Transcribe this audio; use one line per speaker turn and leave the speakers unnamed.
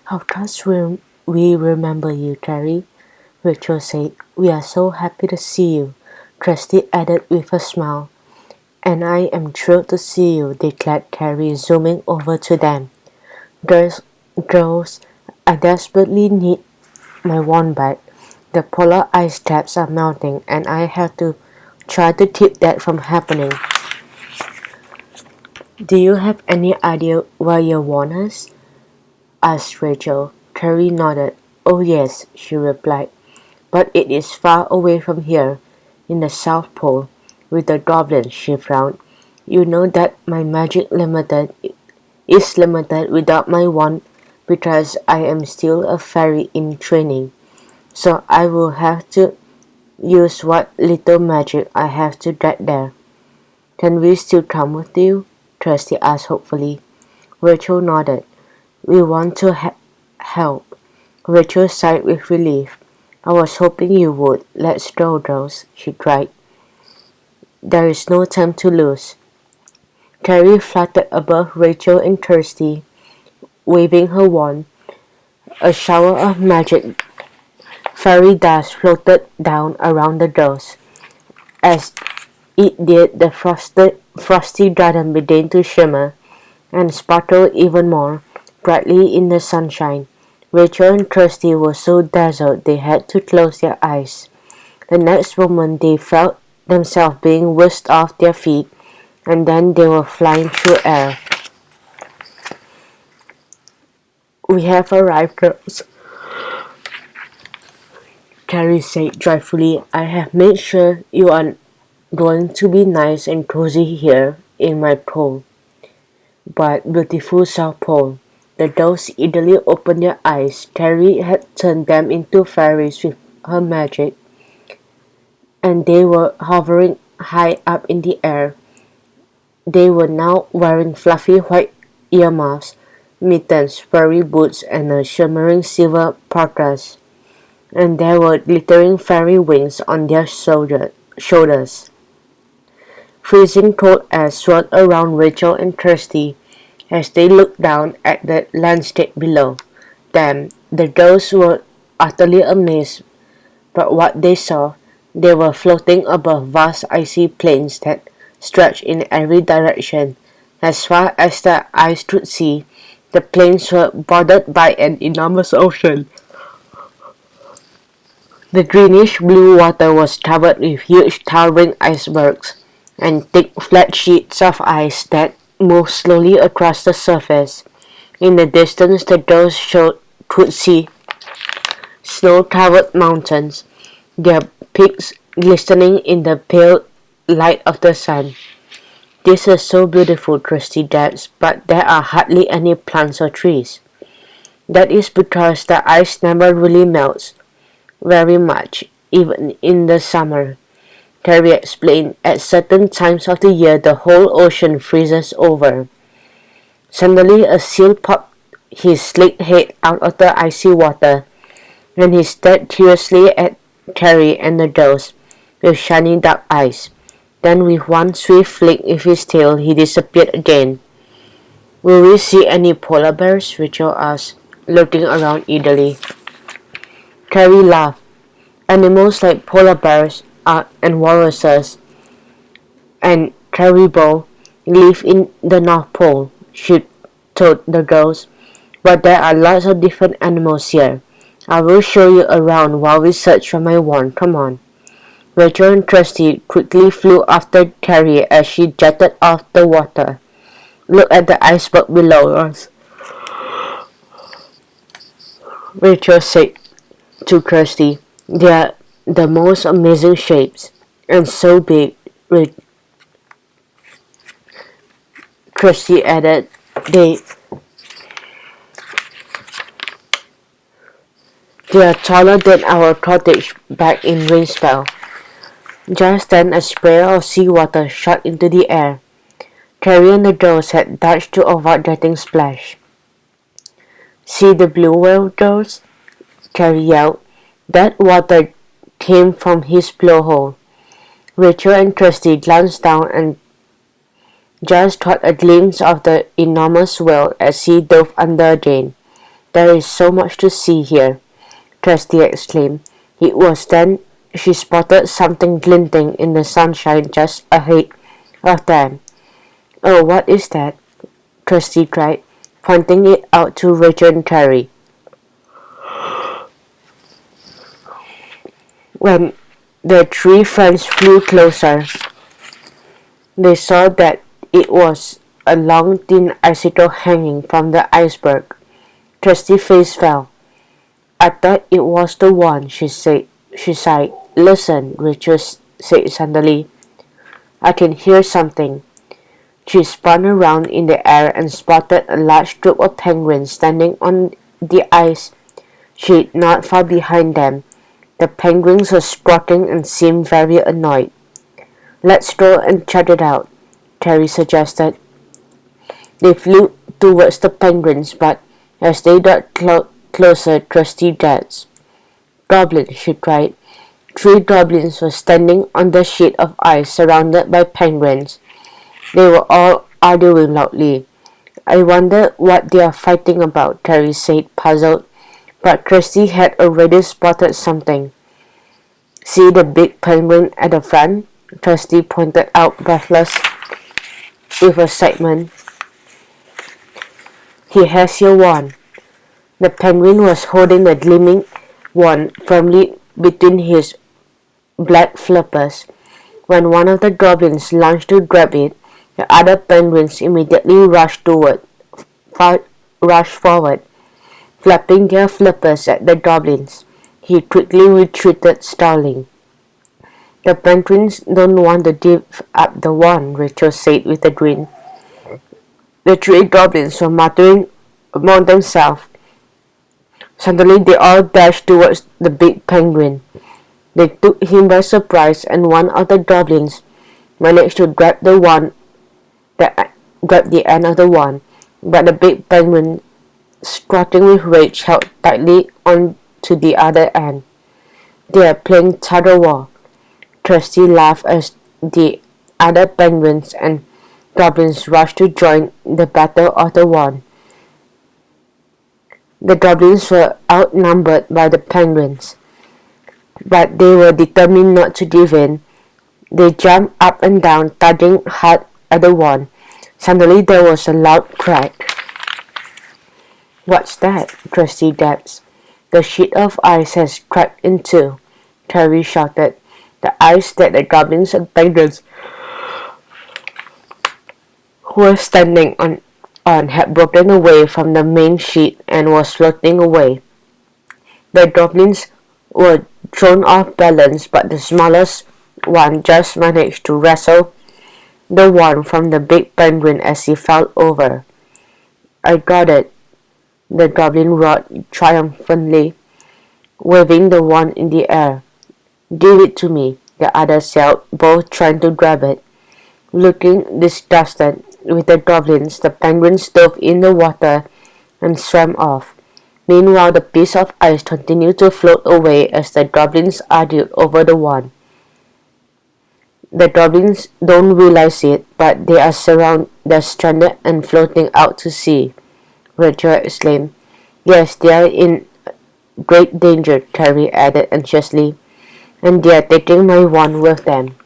How does we remember you, Carrie? Rachel said. We are so happy to see you, Kirsty added with a smile. And I am thrilled to see you, declared Carrie, zooming over to them. Girls, girls, I desperately need my one back. The polar ice caps are melting, and I have to try to keep that from happening. Do you have any idea where you want us? Asked Rachel. Carrie nodded. Oh yes, she replied, but it is far away from here, in the South Pole, with the goblins, she frowned. You know that my magic is limited without my wand because I am still a fairy in training, so I will have to use what little magic I have to get there. Can we still come with you? Kirsty asked hopefully. Rachel nodded. We want to help. Rachel sighed with relief. I was hoping you would. Let's go, girls, she cried. There is no time to lose. Carrie fluttered above Rachel and Kirsty, waving her wand. A shower of magic fairy dust floated down around the girls. As it did, the frosty garden began to shimmer and sparkle even more brightly in the sunshine. Rachel and Kirsty were so dazzled they had to close their eyes. The next moment they felt themselves being whisked off their feet, and then they were flying through air. We have arrived, girls, Carrie said joyfully. I have made sure you are going to be nice and cozy here in my pole, but beautiful South Pole. The dolls eagerly opened their eyes. Carrie had turned them into fairies with her magic, and they were hovering high up in the air. They were now wearing fluffy white earmuffs, mittens, furry boots, and a shimmering silver parkas, and there were glittering fairy wings on their shoulders. Freezing cold air swirled around Rachel and Kirsty as they looked down at the landscape below them. The girls were utterly amazed by what they saw. They were floating above vast icy plains that stretched in every direction. As far as the eyes could see, the plains were bordered by an enormous ocean. The greenish blue water was covered with huge towering icebergs and thick flat sheets of ice that moved slowly across the surface. In the distance, the girls could see snow-covered mountains, their peaks glistening in the pale light of the sun. This is so beautiful, Kirsty gasped, but there are hardly any plants or trees. That is because the ice never really melts very much, even in the summer. Carrie explained. At certain times of the year, the whole ocean freezes over. Suddenly, a seal popped his sleek head out of the icy water, and he stared curiously at Carrie and the girls with shiny dark eyes. Then, with one swift flick of his tail, he disappeared again. Will we see any polar bears? Rachel asked, looking around eagerly. Carrie laughed. Animals like polar bears and walruses and caribou live in the North Pole, she told the girls. But there are lots of different animals here. I will show you around while we search for my wand. Come on. Rachel and Kirsty quickly flew after Carrie as she jetted off the water. Look at the iceberg below us, Rachel said to Kirsty. They are the most amazing shapes, and so big, Kirsty added. They are taller than our cottage back in Rainspell. Just then a spray of seawater shot into the air. Carrie and the girls had dodged to avoid getting splashed. See the blue whale, girls? Carrie yelled. That water came from his blowhole. Rachel and Kirsty glanced down and just caught a glimpse of the enormous whale as he dove under again. There is so much to see here, Kirsty exclaimed. It was then she spotted something glinting in the sunshine just ahead of them. Oh, what is that? Kirsty cried, pointing it out to Rachel and Carrie. When the three friends flew closer, they saw that it was a long thin icicle hanging from the iceberg. Kirsty's face fell. I thought it was the one, she said. She sighed. Listen, Rachel said suddenly. I can hear something. She spun around in the air and spotted a large group of penguins standing on the ice sheet not far behind them. The penguins were squawking and seemed very annoyed. Let's go and check it out, Carrie suggested. They flew towards the penguins, but as they got closer, Kirsty gasped. Goblins, she cried. 3 goblins were standing on the sheet of ice surrounded by penguins. They were all arguing loudly. I wonder what they are fighting about, Carrie said, puzzled. But Kirsty had already spotted something. See the big penguin at the front? Kirsty pointed out, breathless with excitement. He has your wand. The penguin was holding a gleaming wand firmly between his black flippers. When one of the goblins lunged to grab it, the other penguins immediately rushed forward, flapping their flippers at the goblins. He quickly retreated, scowling. The penguins don't want to give up the wand, Rachel said with a grin. The 3 goblins were muttering among themselves. Suddenly they all dashed towards the big penguin. They took him by surprise, and one of the goblins managed to grab the end of the wand, but the big penguin, squawking with rage, held tightly on to the other end. They are playing tug of war. Kirsty laughed as the other penguins and goblins rushed to join the battle of the wand. The goblins were outnumbered by the penguins, but they were determined not to give in. They jumped up and down, tugging hard at the wand. Suddenly there was a loud crack. What's that? Kirsty gasped. The sheet of ice has cracked in two, Carrie shouted. The ice that the goblins and penguins were standing on had broken away from the main sheet and was floating away. The goblins were thrown off balance, but the smallest one just managed to wrestle the wand from the big penguin as he fell over. I got it, the goblin roared triumphantly, waving the wand in the air. Give it to me, the others yelled, both trying to grab it. Looking disgusted with the goblins, the penguins dove in the water and swam off. Meanwhile, the piece of ice continued to float away as the goblins argued over the wand. The goblins don't realize it, but they are stranded and floating out to sea, Rachel exclaimed. Yes, they are in great danger, Carrie added anxiously, and they are taking my wand with them.